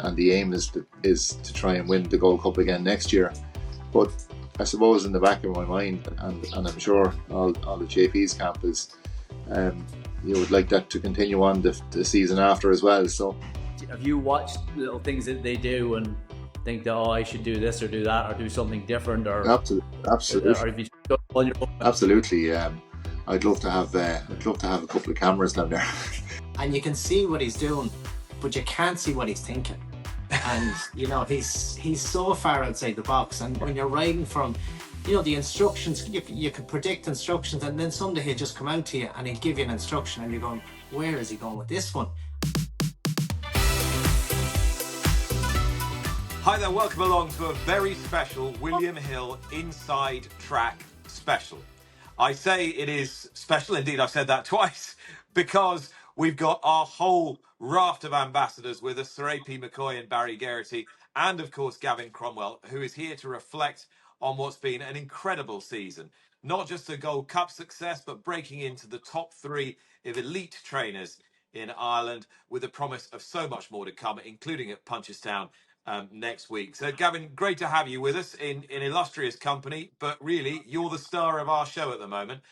and the aim is to try and win the Gold Cup again next year. But I suppose in the back of my mind, and I'm sure all the JP's camp is, you would like that to continue on the season after as well. So, have you watched little things that they do and think that, I should do this or do that or do something different, or absolutely, or have you done on your own? Absolutely. I'd love to have a couple of cameras down there. And you can see what he's doing, but you can't see what he's thinking. And he's so far outside the box. And when you're riding from, the instructions, you can predict instructions, and then someday he'll just come out to you and he'll give you an instruction, and you're going, where is he going with this one? Hi there, welcome along to a very special William Hill Inside Track special. I say it is special, indeed I've said that twice, because we've got our whole raft of ambassadors with us, Sir AP McCoy and Barry Geraghty, and of course Gavin Cromwell, who is here to reflect on what's been an incredible season. Not just a Gold Cup success, but breaking into the top 3 of elite trainers in Ireland, with the promise of so much more to come, including at Punchestown next week. So Gavin, great to have you with us in illustrious company, but really you're the star of our show at the moment.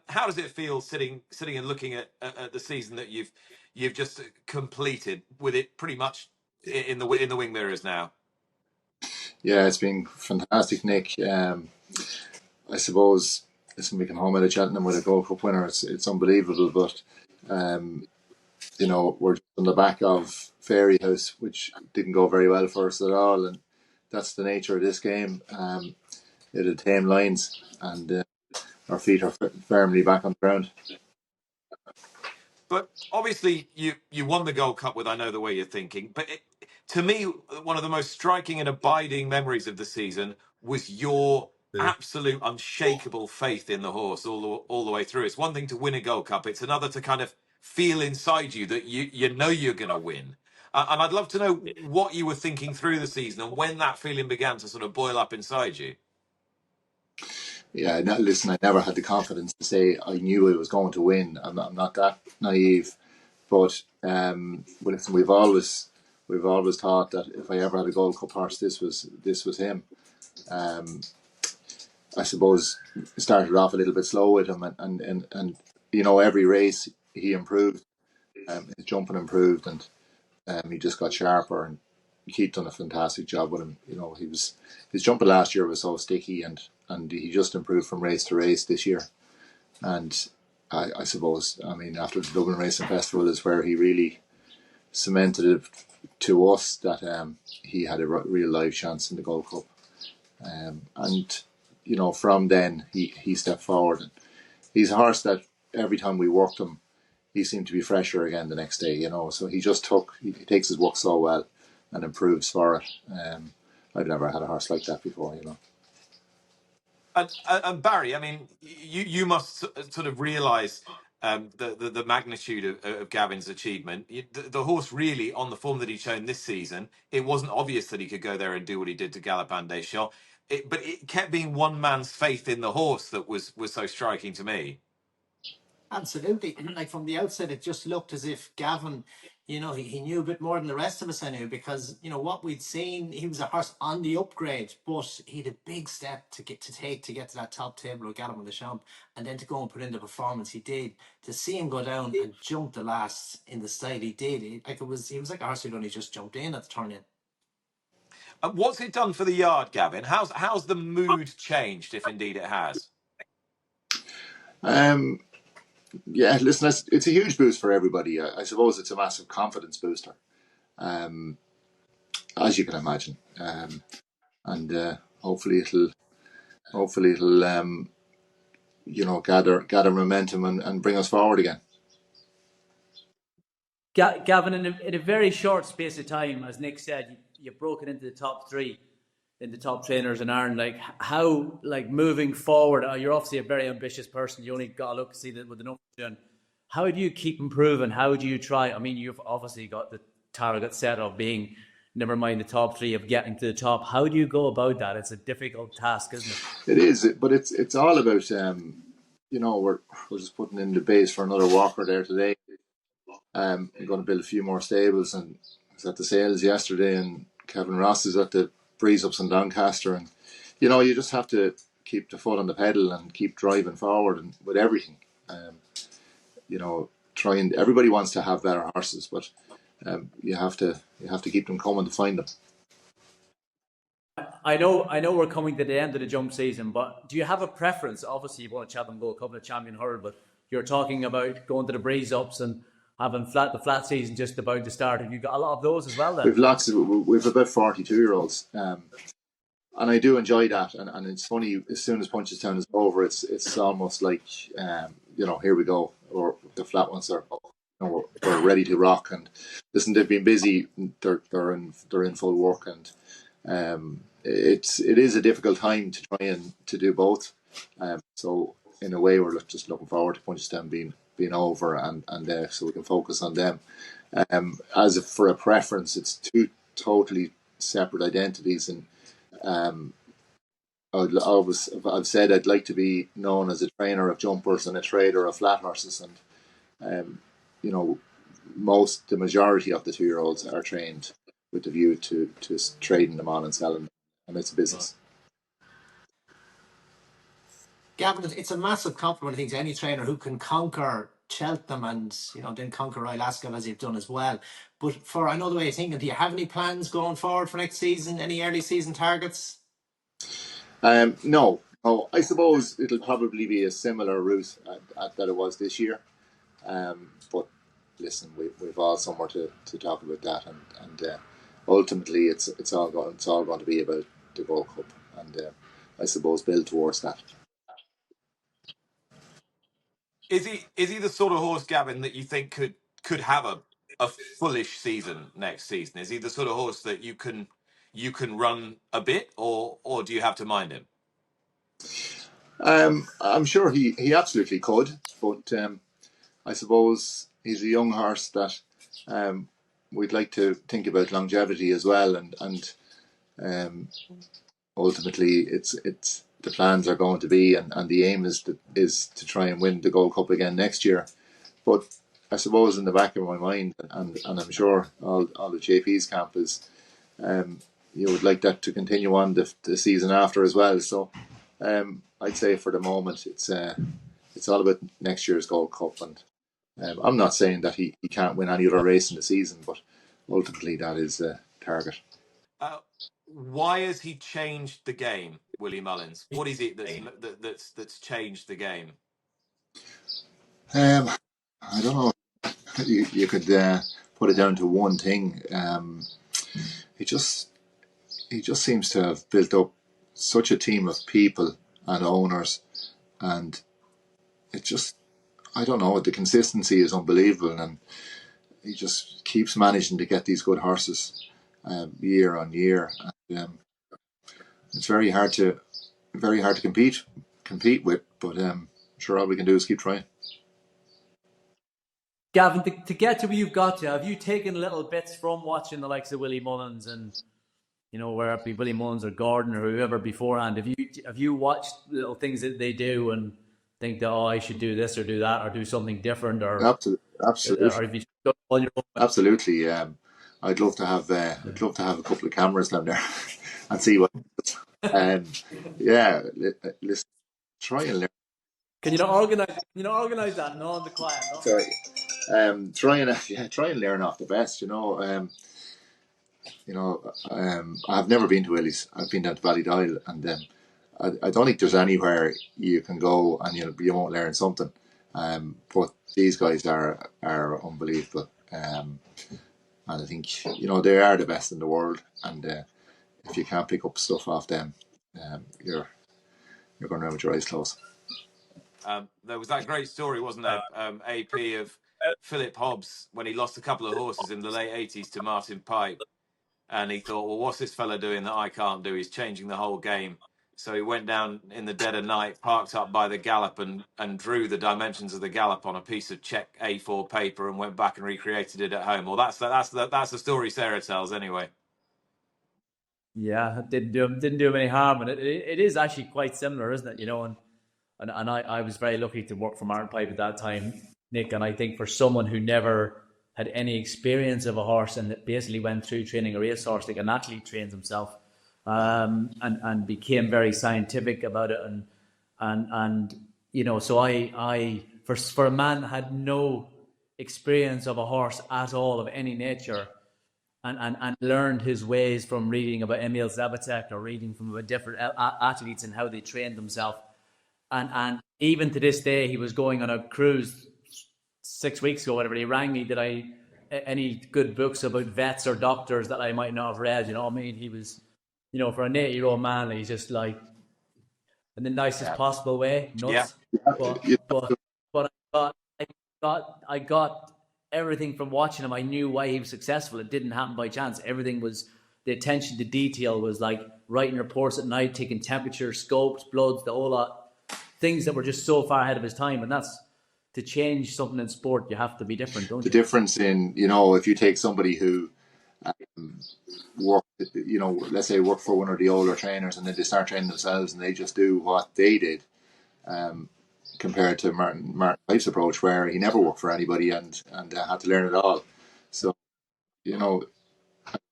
How does it feel sitting and looking at the season that you've just completed, with it pretty much in the wing mirrors now? Yeah, it's been fantastic, Nick. I suppose, listen, we can home out of Cheltenham with a Gold Cup winner. It's unbelievable, but we're on the back of Fairy House, which didn't go very well for us at all, and that's the nature of this game. It had tame lines, and our feet are firmly back on the ground. But obviously, you won the Gold Cup with I Know the Way You're Thinking. But to me, one of the most striking and abiding memories of the season was your absolute unshakable faith in the horse all the way through. It's one thing to win a Gold Cup; it's another to kind of feel inside you that you know you're going to win. And I'd love to know what you were thinking through the season and when that feeling began to sort of boil up inside you. Yeah, listen, I never had the confidence to say I knew I was going to win. I'm not that naive, but listen, we've always thought that if I ever had a Gold Cup horse, this was him. I suppose it started off a little bit slow with him, and every race he improved. His jumping improved, and he just got sharper, and Keith done a fantastic job with him. His jumping last year was so sticky, and he just improved from race to race this year. And I suppose, after the Dublin Racing Festival is where he really cemented it to us that he had a real live chance in the Gold Cup. And from then he stepped forward. And he's a horse that every time we worked him, he seemed to be fresher again the next day. So he takes his work so well and improves for it. I've never had a horse like that before. And Barry, you must sort of realise the magnitude of Gavin's achievement. The horse really, on the form that he's shown this season, it wasn't obvious that he could go there and do what he did to Galopin Des Champs. But it kept being one man's faith in the horse that was so striking to me. Absolutely. Like from the outset, it just looked as if Gavin, he knew a bit more than the rest of us anyway, because, what we'd seen, he was a horse on the upgrade, but he had a big step to get to that top table with Geraghty and Nick Luck, and then to go and put in the performance he did, to see him go down and jump the last in the style he did. He was like a horse who'd only just jumped in at the turn-in. What's it done for the yard, Gavin? How's the mood changed, if indeed it has? Yeah, listen, it's a huge boost for everybody. I suppose it's a massive confidence booster, as you can imagine, and hopefully it'll gather momentum and bring us forward again. Gavin, in a very short space of time, as Nick said, you've broken into the top 3 in the top trainers in Ireland. How moving forward, you're obviously a very ambitious person. You only got to look to see that with the numbers you're doing. How do you keep improving? How do you try? You've obviously got the target set of being, never mind the top 3, of getting to the top. How do you go about that? It's a difficult task, isn't it? It is, but it's all about we're just putting in the base for another walker there today. We're going to build a few more stables, and was at the sales yesterday, and Kevin Ross is at the breeze ups in Doncaster, and you just have to keep the foot on the pedal and keep driving forward and with everything. Trying. Everybody wants to have better horses, but you have to keep them coming to find them. I know we're coming to the end of the jump season, but do you have a preference? Obviously, you won a Cheltenham Gold Cup, a champion hurdle, but you're talking about going to the breeze ups and having the flat season just about to start. Have you got a lot of those as well then? We've about 42-year-olds, and I do enjoy that. And it's funny, as soon as Punchestown is over, it's almost like here we go, or the flat ones are. We're ready to rock. And listen, they've been busy. They're in full work, and it is a difficult time to try and to do both. So in a way, we're just looking forward to Punchestown being over, and so we can focus on them. For a preference, it's two totally separate identities, and I've said I'd like to be known as a trainer of jumpers and a trader of flat horses, and the majority of the 2-year-olds are trained with the view to trading them on and selling them, and it's a business. Gavin, it's a massive compliment, I think, to any trainer who can conquer Cheltenham and then conquer Royal Ascot as you've done as well. But for Inothewayurthinkin, do you have any plans going forward for next season? Any early season targets? No. I suppose it'll probably be a similar route that it was this year. But listen, we've all somewhere to talk about that, and ultimately it's all going to be about the Gold Cup, and I suppose build towards that. Is he the sort of horse, Gavin, that you think could have a fullish season next season? Is he the sort of horse that you can run a bit, or do you have to mind him? I'm sure he absolutely could, but I suppose he's a young horse that we'd like to think about longevity as well, and ultimately it's the plans are going to be, and the aim is to try and win the Gold Cup again next year. But I suppose in the back of my mind, and I'm sure all the JP's camp is, you would like that to continue on the season after as well. So I'd say for the moment it's all about next year's Gold Cup, and I'm not saying that he can't win any other race in the season, but ultimately that is the target. Why has he changed the game, Willie Mullins? What is it that's changed the game? I don't know. You could put it down to one thing. He just seems to have built up such a team of people and owners, and it just, I don't know, the consistency is unbelievable, and he just keeps managing to get these good horses year on year. And, it's very hard to compete with, but sure, all we can do is keep trying. Gavin, to get to where you've got to, have you taken little bits from watching the likes of Willie Mullins and whether it be Willie Mullins or Gordon or whoever beforehand? Have you watched little things that they do and think that I should do this or do that or do something different, or absolutely, or have you done it on your own? Absolutely. I'd love to have a couple of cameras down there and see what. Let's try and learn. Can you not organise that? No, on the quiet. No? Sorry. Try and learn off the best. I've never been to Willie's. I've been down to Ballydile, and I don't think there's anywhere you can go and you won't learn something. But these guys are unbelievable, and I think they are the best in the world. And if you can't pick up stuff off them, you're going around with your eyes closed. There was that great story, wasn't there, AP, of Philip Hobbs when he lost a couple of horses in the late 80s to Martin Pipe, and he thought, well, what's this fella doing that I can't do? He's changing the whole game. So he went down in the dead of night, parked up by the gallop, and drew the dimensions of the gallop on a piece of check A4 paper and went back and recreated it at home. Well, that's the story Sarah tells anyway. Yeah, it didn't do him any harm, and it is actually quite similar, isn't it? And I was very lucky to work for Martin Pipe at that time, Nick. And I think for someone who never had any experience of a horse and that basically went through training a racehorse like an athlete trains himself, and became very scientific about it. And you know, so I for a man that had no experience of a horse at all of any nature, and learned his ways from reading about Emil Zabatek or reading from about different athletes and how they trained themselves. And even to this day, he was going on a cruise 6 weeks ago, whatever. He rang me, did I any good books about vets or doctors that I might not have read? You know what I mean? He was, you know, for an 8-year-old man, he's just like in the nicest possible way, nuts. But I got everything from watching him. I knew why he was successful. It didn't happen by chance. Everything was, the attention to detail was like writing reports at night, taking temperatures, scopes, bloods, the whole lot, things that were just so far ahead of his time. And that's, to change something in sport, you have to be different, don't you? The difference in, you know, if you take somebody who worked, you know, let's say work for one of the older trainers, and then they start training themselves and they just do what they did, compared to Martin Pipes' approach, where he never worked for anybody and had to learn it all. So, you know,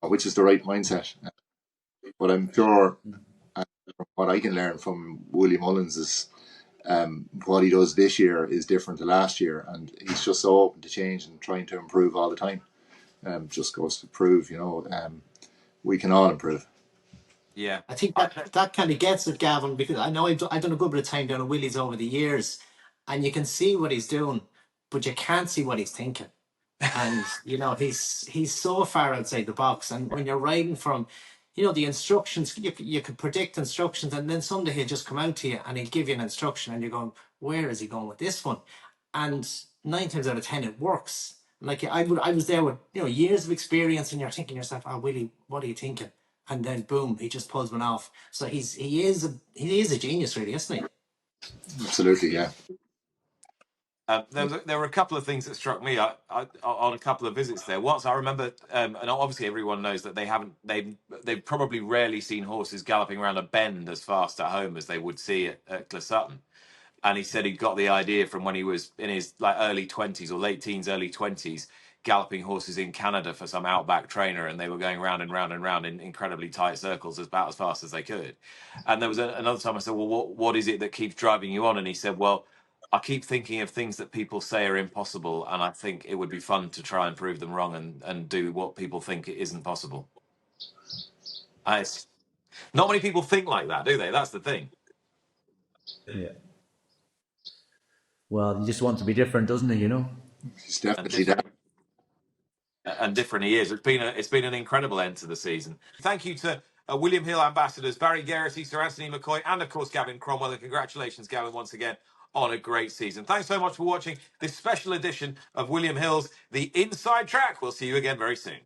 which is the right mindset. But I'm sure what I can learn from Willie Mullins is, what he does this year is different to last year, and he's just so open to change and trying to improve all the time. Just goes to prove, you know, we can all improve. Yeah, I think that kind of gets it, Gavin, because I know I've done a good bit of time down at Willie's over the years, and you can see what he's doing, but you can't see what he's thinking. And you know, he's so far outside the box. And when you're riding from, you know, the instructions, you could predict instructions, and then someday he'll just come out to you and he'll give you an instruction, and you're going, where is he going with this one? And 9 times out of 10 it works. Like I was there with, you know, years of experience, and you're thinking to yourself, oh Willie, what are you thinking? And then boom, he just pulls one off. So he is a genius, really, isn't he? Absolutely, yeah. There were a couple of things that struck me on a couple of visits there. Once I remember, and obviously everyone knows that they've probably rarely seen horses galloping around a bend as fast at home as they would see at Clersutton. And he said he got the idea from when he was in his like early 20s or late teens, early 20s, galloping horses in Canada for some outback trainer, and they were going round and round and round in incredibly tight circles about as fast as they could. And there was another time I said, well, what is it that keeps driving you on? And he said, well, I keep thinking of things that people say are impossible, and I think it would be fun to try and prove them wrong and do what people think it isn't possible. Not many people think like that, do they? That's the thing. Yeah. Well, he just wants to be different, doesn't he? You know. He's definitely that. And different he is. It's been an incredible end to the season. Thank you to William Hill ambassadors Barry Geraghty, Sir AP McCoy, and of course Gavin Cromwell. And congratulations, Gavin, once again on a great season. Thanks so much for watching this special edition of William Hill's The Inside Track. We'll see you again very soon.